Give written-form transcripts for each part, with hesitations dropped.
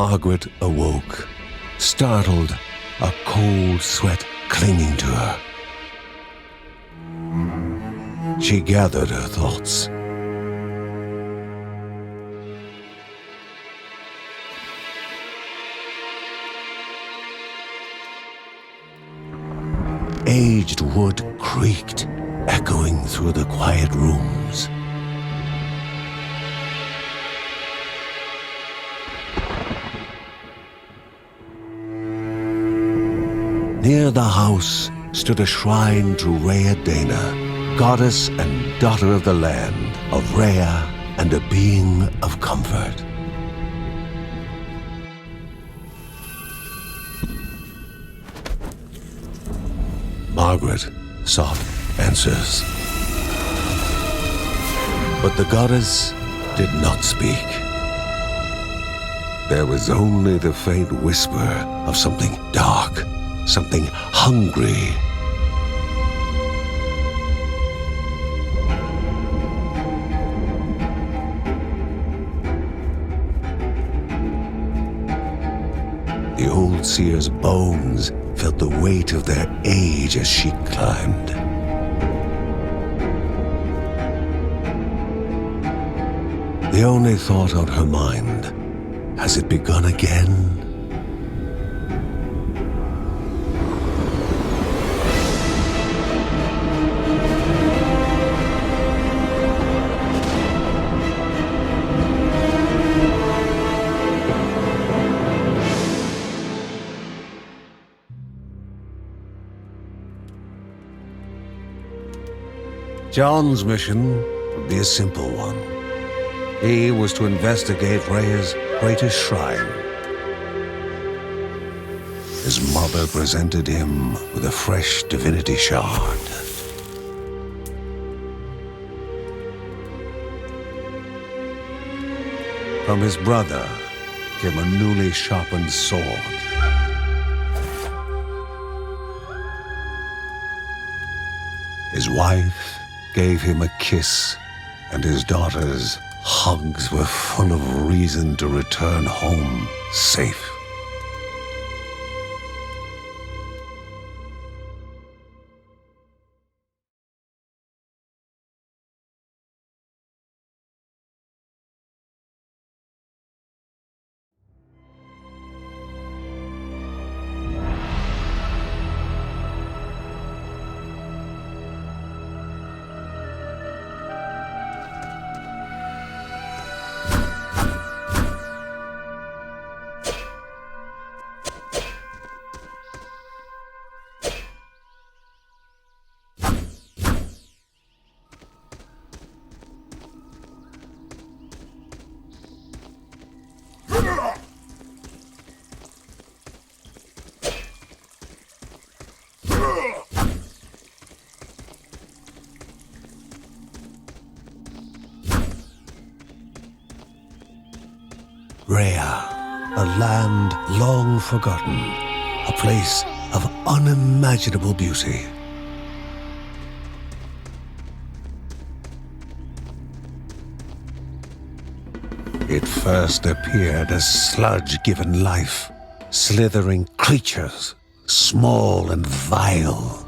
Margaret awoke, startled, a cold sweat clinging to her. She gathered her thoughts. Aged wood creaked, echoing through the quiet rooms. Near the house stood a shrine to Rhea Dana, goddess and daughter of the land, of Rhea and a being of comfort. Margaret sought answers. But the goddess did not speak. There was only the faint whisper of something dark, something hungry. The old seer's bones felt the weight of their age as she climbed. The only thought on her mind, has it begun again? John's mission would be a simple one. He was to investigate Rhea's greatest shrine. His mother presented him with a fresh divinity shard. From his brother came a newly sharpened sword. His wife gave him a kiss, and his daughter's hugs were full of reason to return home safe. Rhea, a land long forgotten, a place of unimaginable beauty. It first appeared as sludge given life, slithering creatures, small and vile.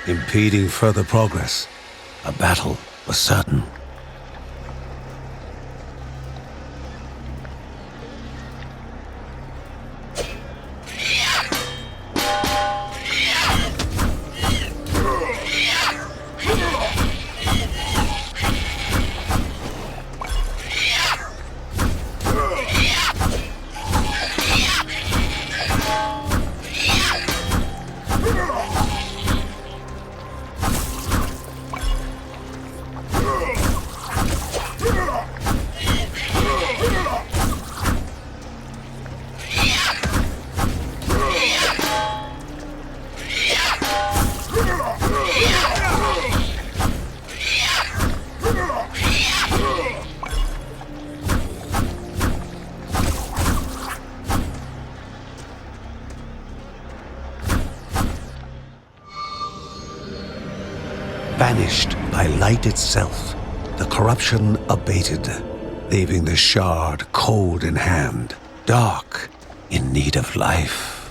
impeding further progress. A battle was certain. Vanished by light itself, the corruption abated, leaving the shard cold in hand, dark, in need of life.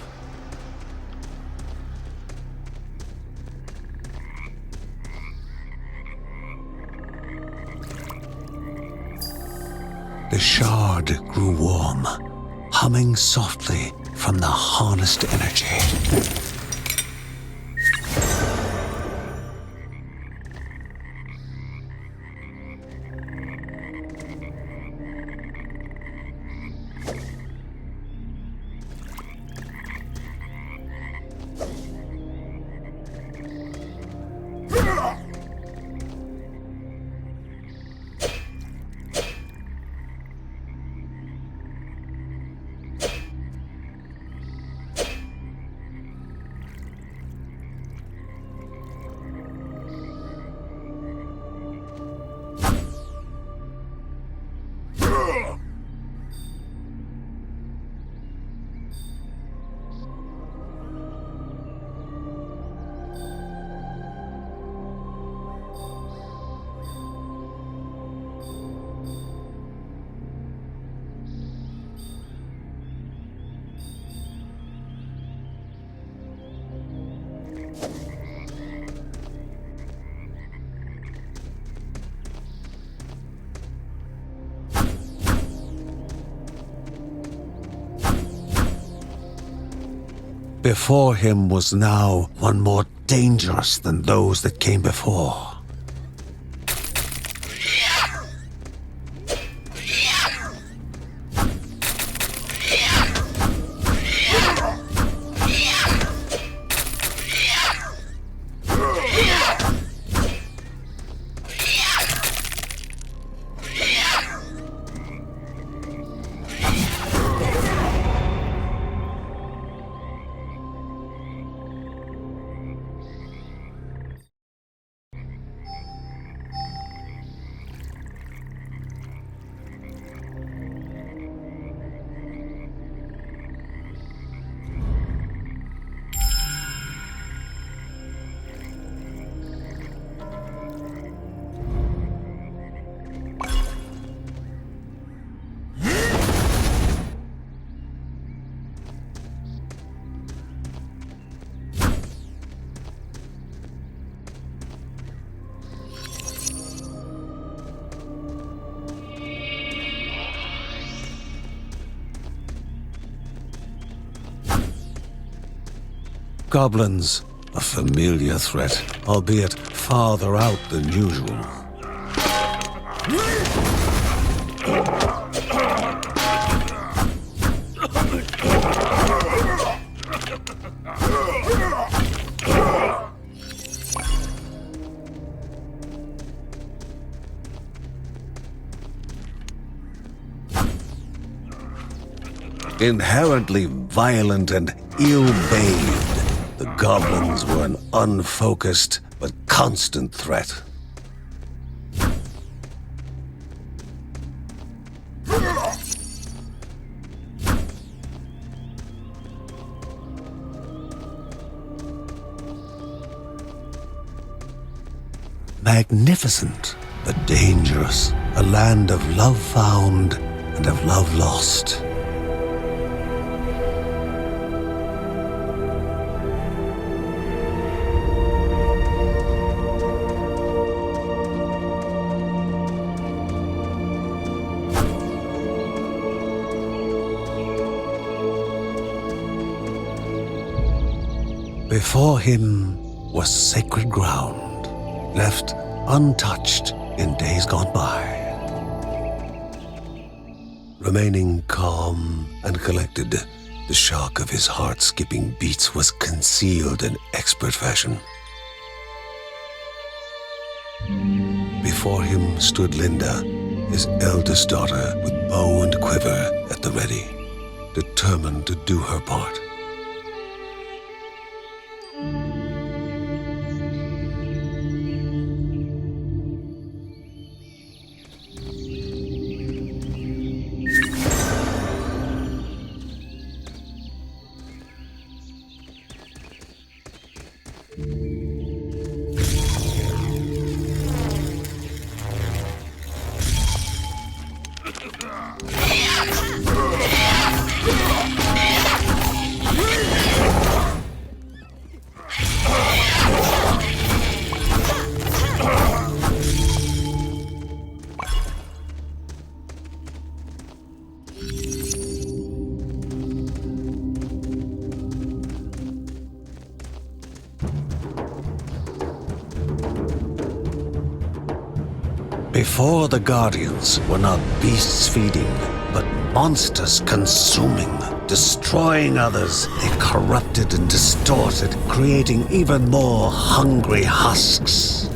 The shard grew warm, humming softly from the harnessed energy. Before him was now one more dangerous than those that came before. Goblins, a familiar threat, albeit farther out than usual. Inherently violent and ill-bathed, the goblins were an unfocused but constant threat. Magnificent but dangerous, a land of love found and of love lost. Before him was sacred ground, left untouched in days gone by. Remaining calm and collected, the shock of his heart-skipping beats was concealed in expert fashion. Before him stood Linda, his eldest daughter, with bow and quiver at the ready, determined to do her part. Before the Guardians were not beasts feeding, but monsters consuming, destroying others. They corrupted and distorted, creating even more hungry husks.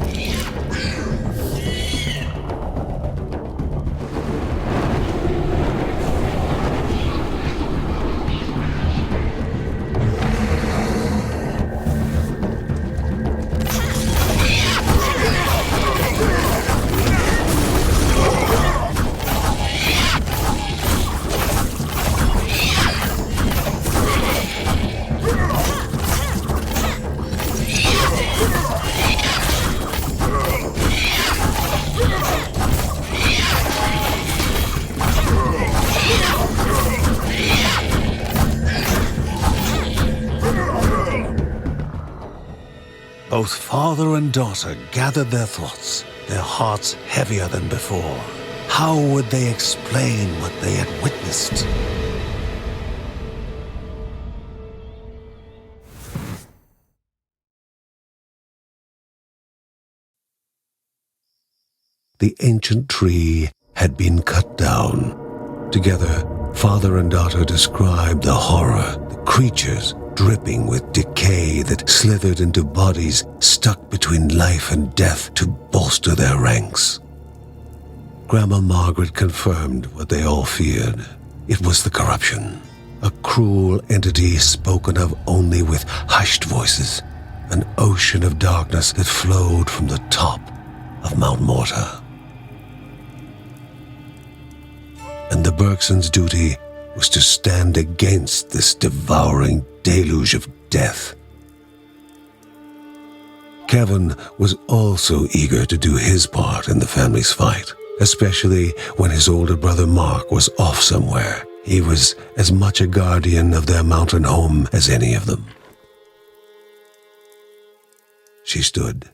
Both father and daughter gathered their thoughts, their hearts heavier than before. How would they explain what they had witnessed? The ancient tree had been cut down. Together, father and daughter described the horror, the creatures dripping with decay that slithered into bodies stuck between life and death to bolster their ranks. Grandma Margaret confirmed what they all feared. It was the corruption, a cruel entity spoken of only with hushed voices, an ocean of darkness that flowed from the top of Mount Morta. And the Bergsons' duty was to stand against this devouring deluge of death. Kevin was also eager to do his part in the family's fight, especially when his older brother Mark was off somewhere. He was as much a guardian of their mountain home as any of them. She stood.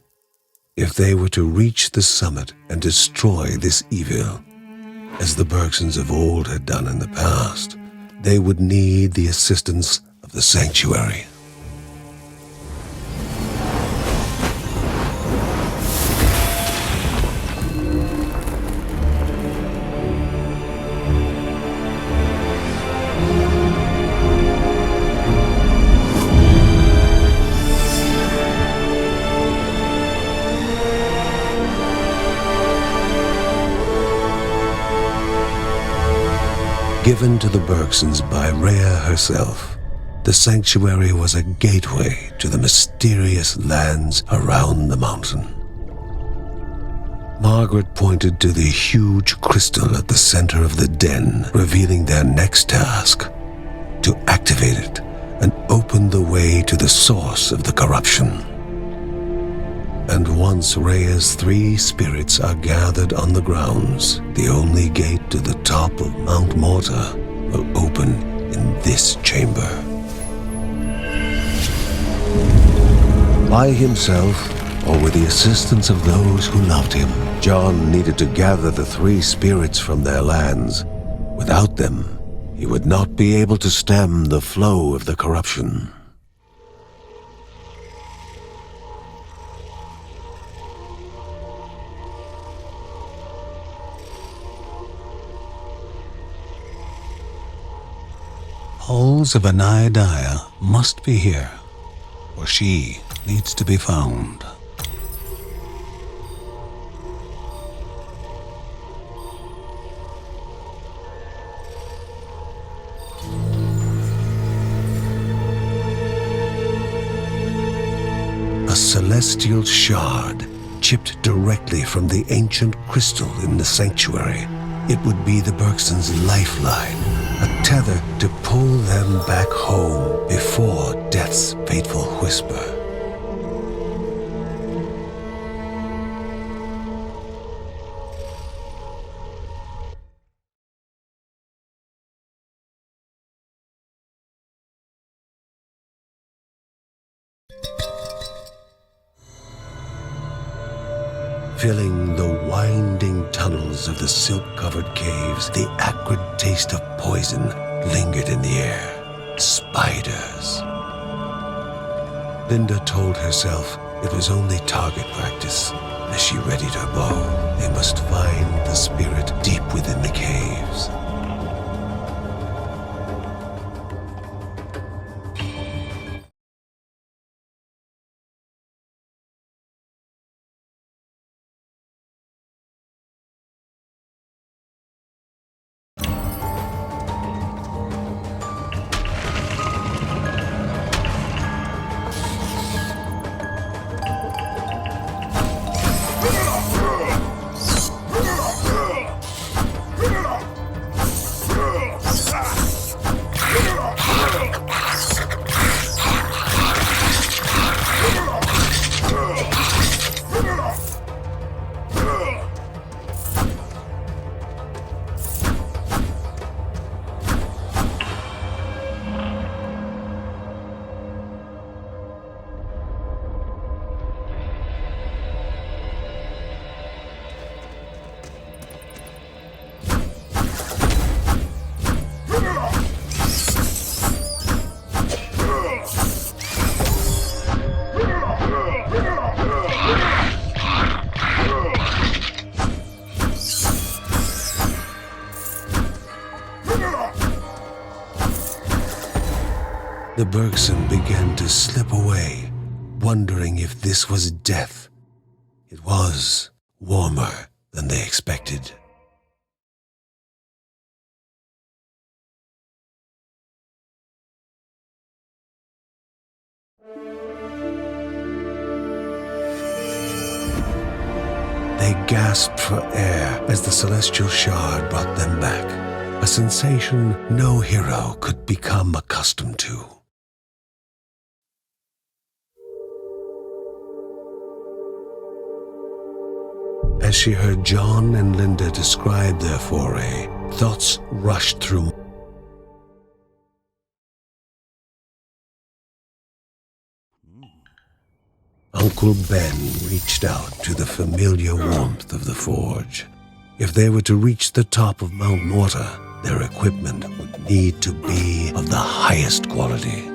If they were to reach the summit and destroy this evil, as the Bergsons of old had done in the past, they would need the assistance of the sanctuary. Given to the Bergsons by Rhea herself, the sanctuary was a gateway to the mysterious lands around the mountain. Margaret pointed to the huge crystal at the center of the den, revealing their next task: to activate it and open the way to the source of the corruption. And once Rhea's 3 spirits are gathered on the grounds, the only gate to the top of Mount Morta will open in this chamber. By himself, or with the assistance of those who loved him, John needed to gather the 3 spirits from their lands. Without them, he would not be able to stem the flow of the corruption. hulls of Anaiadiah must be here, for she needs to be found. A celestial shard chipped directly from the ancient crystal in the sanctuary. It would be the Bergsons' lifeline, a tether to pull them back home before death's fateful whisper. Filling the winding tunnels of the silk-covered caves, the acrid taste of poison lingered in the air. Spiders. Linda told herself it was only target practice. As she readied her bow, they must find the spirit deep within the caves. The Bergson began to slip away, wondering if this was death. It was warmer than they expected. They gasped for air as the celestial shard brought them back, a sensation no hero could become accustomed to. As she heard John and Linda describe their foray, thoughts rushed through. Uncle Ben reached out to the familiar warmth of the forge. If they were to reach the top of Mount Morta, their equipment would need to be of the highest quality.